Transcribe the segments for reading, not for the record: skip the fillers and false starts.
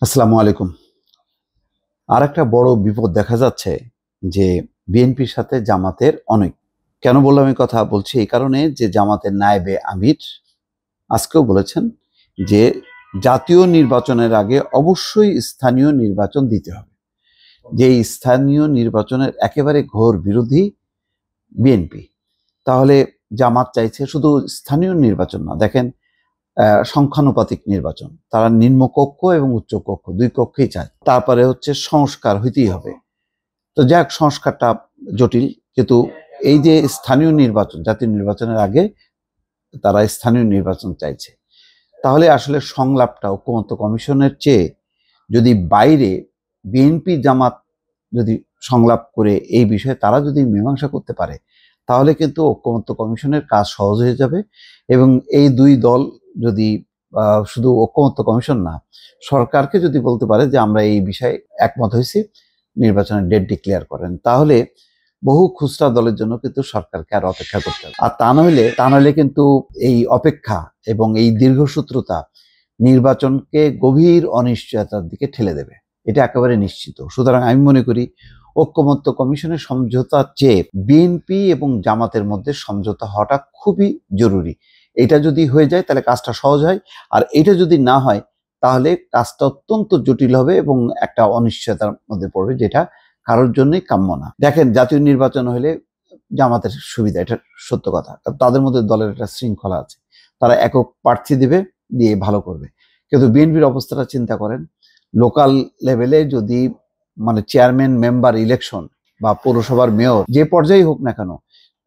আসসালামু আলাইকুম। আর একটা বড় বিপদ দেখা যাচ্ছে যে বিএনপির সাথে জামাতের অনেক। কেন বললাম এই কথা? বলছি এই কারণে যে জামাতের নায়েবে আমির আজকেও বলেছেন যে জাতীয় নির্বাচনের আগে অবশ্যই স্থানীয় নির্বাচন দিতে হবে। যে স্থানীয় নির্বাচনের একেবারে ঘোর বিরোধী বিএনপি। তাহলে জামাত চাইছে শুধু স্থানীয় নির্বাচন না, দেখেন সংখ্যানুপাতিক নির্বাচন। তারা নিম্নকক্ষ এবং উচ্চকক্ষ দুই কক্ষেই চায়। তারপরে হচ্ছে সংস্কার হইতেই হবে। তো যাক, সংস্কারটা জটিল, কিন্তু এই যে স্থানীয় নির্বাচন, জাতীয় নির্বাচনের আগে তারা স্থানীয় নির্বাচন চাইছে, তাহলে আসলে সংলাপটা ঐকমত্য কমিশনের চেয়ে যদি বাইরে বিএনপি জামাত যদি সংলাপ করে এই বিষয়ে তারা যদি মীমাংসা করতে পারে, তাহলে কিন্তু ঐকমত্য কমিশনের কাজ সহজ হয়ে যাবে। এবং এই দুই দল যদি শুধু ঐকমত্য কমিশন না, সরকারকে যদি বলতে পারে যে আমরা এই বিষয়ে একমত হয়েছি, নির্বাচনের ডেট ডিক্লেয়ার করেন, তাহলে বহু খুচরা দলের জন্য কিন্তু সরকারকে আর অপেক্ষা করতে হবে। আর তা নইলে কিন্তু এই অপেক্ষা এবং এই দীর্ঘসূত্রতা নির্বাচনকে গভীর অনিশ্চয়তার দিকে ঠেলে দেবে, এটা একেবারে নিশ্চিত। সুতরাং আমি মনে করি ঐকমত্য কমিশনের সমঝোতার চেয়ে বিএনপি এবং জামাতের মধ্যে সমঝোতা হওয়াটা খুবই জরুরি। এটা যদি হয়ে যায় তাহলে কাজটা সহজ হয়, আর এটা যদি না হয় তাহলে কাজটা অত্যন্ত জটিল হবে এবং একটা অনিশ্চয়তার মধ্যে পড়বে, যেটা কারোর জন্যই কাম্য না। দেখেন, জাতীয় নির্বাচন হলে জামাতের সুবিধা, এটা সত্য কথা, কারণ তাদের মধ্যে দলের একটা শৃঙ্খলা আছে। তারা একক প্রার্থী দিবে, দিয়ে ভালো করবে। কিন্তু বিএনপির অবস্থাটা চিন্তা করেন, লোকাল লেভেলে যদি মানে চেয়ারম্যান মেম্বার ইলেকশন বা পৌরসভার মেয়র যে পর্যায়ে হোক না কেন,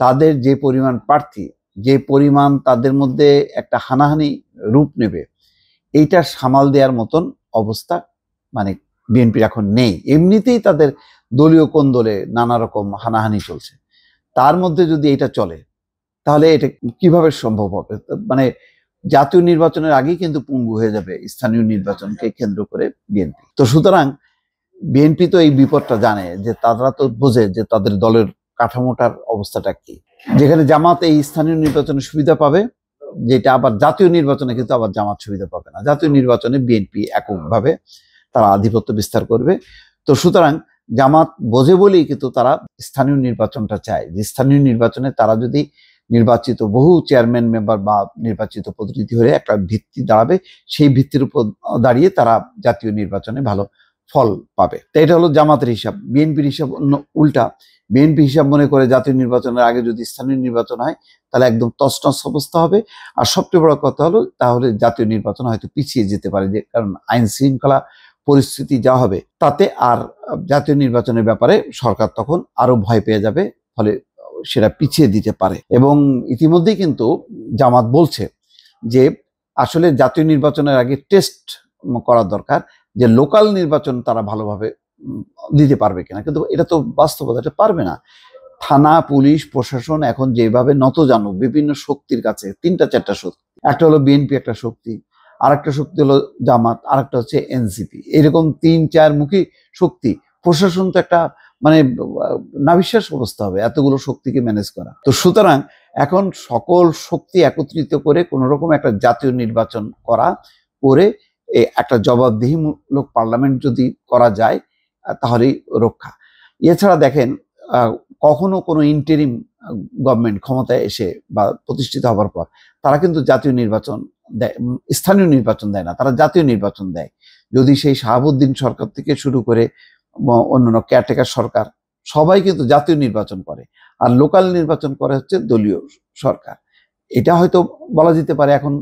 তাদের যে পরিমাণ প্রার্থী, যে পরিমাণ তাদের মধ্যে একটা হানাহানি রূপ নেবে, এইটা সামাল দেওয়ার মতন অবস্থা মানে বিএনপির এখন নেই। এমনিতেই তাদের দলীয় কোন্দলে নানা রকম হানাহানি চলছে, তার মধ্যে যদি এটা চলে তাহলে এটা কিভাবে সম্ভব হবে? মানে জাতীয় নির্বাচনের আগেই কিন্তু পঙ্গু হয়ে যাবে স্থানীয় নির্বাচনকে কেন্দ্র করে বিএনপি। তো সুতরাং বিএনপি তো এই বিপদটা জানে, যে তারা তো বোঝে যে তাদের দলের কাঠামোটার অবস্থাটা কি। যেখানে জামাত এই স্থানীয় নির্বাচনে সুবিধা পাবে, যেটা আবার জাতীয় নির্বাচনে কিন্তু আবার জামাত সুবিধা পাবে না। জাতীয় নির্বাচনে বিএনপি এককভাবে তারা আধিপত্য বিস্তার করবে। তো সুতরাং জামাত বোঝে বলেই কিন্তু তারা স্থানীয় নির্বাচনটা চায়, যে স্থানীয় নির্বাচনে তারা যদি নির্বাচিত বহু চেয়ারম্যান মেম্বার বা নির্বাচিত প্রতিনিধি হয়ে একটা ভিত্তি দাঁড়াবে, সেই ভিত্তির উপর দাঁড়িয়ে তারা জাতীয় নির্বাচনে ভালো ফল পাবে। তো এটা হলো জামাতের হিসাব। বিএনপির হিসাব উল্টা। বিএনপি হিসাব মনে করে জাতীয় নির্বাচনের আগে যদি স্থানীয় নির্বাচন হয় তাহলে একদম তছনছ অবস্থা হবে। আর সবচেয়ে বড় কথা হলো, তাহলে জাতীয় নির্বাচন হয়তো পিছিয়ে যেতে পারে, যে কারণ আইন শৃঙ্খলা পরিস্থিতি যা হবে তাতে আর জাতীয় নির্বাচনের ব্যাপারে সরকার তখন আরো ভয় পেয়ে যাবে, ফলে সেটা পিছিয়ে দিতে পারে। এবং ইতিমধ্যেই কিন্তু জামাত বলছে যে আসলে জাতীয় নির্বাচনের আগে টেস্ট করা দরকার, যে লোকাল নির্বাচন তারা ভালোভাবে দিতে পারবে কিনা। কিন্তু এটা তো বাস্তবতা, এটা পারবে না। থানা, পুলিশ, প্রশাসন এখন যেভাবে নতজানু বিভিন্ন শক্তির কাছে, তিনটা চারটা শক্তি, একটা হলো বিএনপি একটা শক্তি, আরেকটা শক্তি হলো জামাত, আরেকটা হচ্ছে এনসিপি। এরকম তিন চার মুখী শক্তি। প্রশাসন তো একটা মানে নাভিশ্বাস অবস্থা হবে এতগুলো শক্তিকে ম্যানেজ করা। তো সুতরাং এখন সকল শক্তি একত্রিত করে কোন রকম একটা জাতীয় নির্বাচন করে একটা জবাবদিহিমূলক পার্লামেন্ট যদি করা যায়, তাহলেই রক্ষা। এছাড়া দেখেন, কখনো কোনো ইন্টারিম গভর্নমেন্ট ক্ষমতায় এসে বা প্রতিষ্ঠিত হবার পর তারা কিন্তু জাতীয় নির্বাচন দেয়, স্থানীয় নির্বাচন দেয় না, তারা জাতীয় নির্বাচন দেয়। যদি সেই শাহাবুদ্দিন সরকার থেকে শুরু করে অন্যান্য কেয়ারটেকার সরকার, সবাই কিন্তু জাতীয় নির্বাচন করে, আর লোকাল নির্বাচন করে হচ্ছে দলীয় সরকার। এটা হয়তো বলা যেতে পারে এখন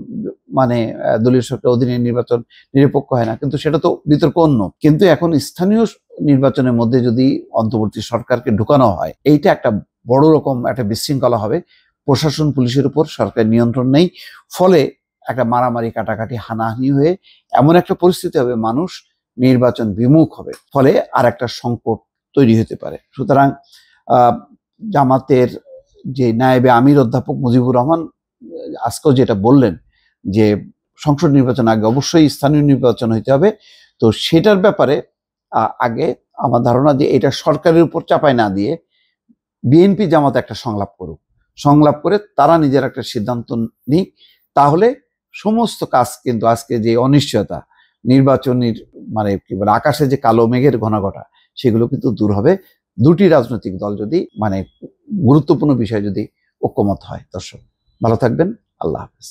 মানে দলীয় সরকার অধীনে নির্বাচন নিরপেক্ষ হয় না, কিন্তু সেটা তো বিতর্ক অন্য। কিন্তু এখন স্থানীয় নির্বাচনের মধ্যে যদি অন্তর্বর্তী সরকারকে ঢুকানো হয়, এইটা একটা বড় রকম একটা বিশৃঙ্খলা হবে। প্রশাসন, পুলিশের উপর সরকার নিয়ন্ত্রণ নেই, ফলে একটা মারামারি, কাটাকাটি, হানাহানি হয়ে এমন একটা পরিস্থিতি হবে, মানুষ নির্বাচন বিমুখ হবে, ফলে আর একটা সংকট তৈরি হতে পারে। সুতরাং জামাতের যে নায়েবে আমির অধ্যাপক মুজিবুর রহমান আজকেও যেটা বললেন, যে সংসদ নির্বাচন আগে অবশ্যই স্থানীয় নির্বাচন হইতে হবে, তো সেটার ব্যাপারে আগে আমার ধারণা যে এটা সরকারের উপর চাপায় না দিয়ে বিএনপি জামাত একটা সংলাপ করুক, সংলাপ করে তারা নিজের একটা সিদ্ধান্ত নিক, তাহলে সমস্ত কাজ কিন্তু আজকে যে অনিশ্চয়তা, নির্বাচনের মানে কি বলে আকাশে যে কালো মেঘের ঘনাঘটা সেগুলো কিন্তু দূর হবে দুটি রাজনৈতিক দল যদি মানে গুরুত্বপূর্ণ বিষয় যদি ঐক্যমত হয়। দর্শক ভালো থাকবেন, আল্লাহ হাফেজ।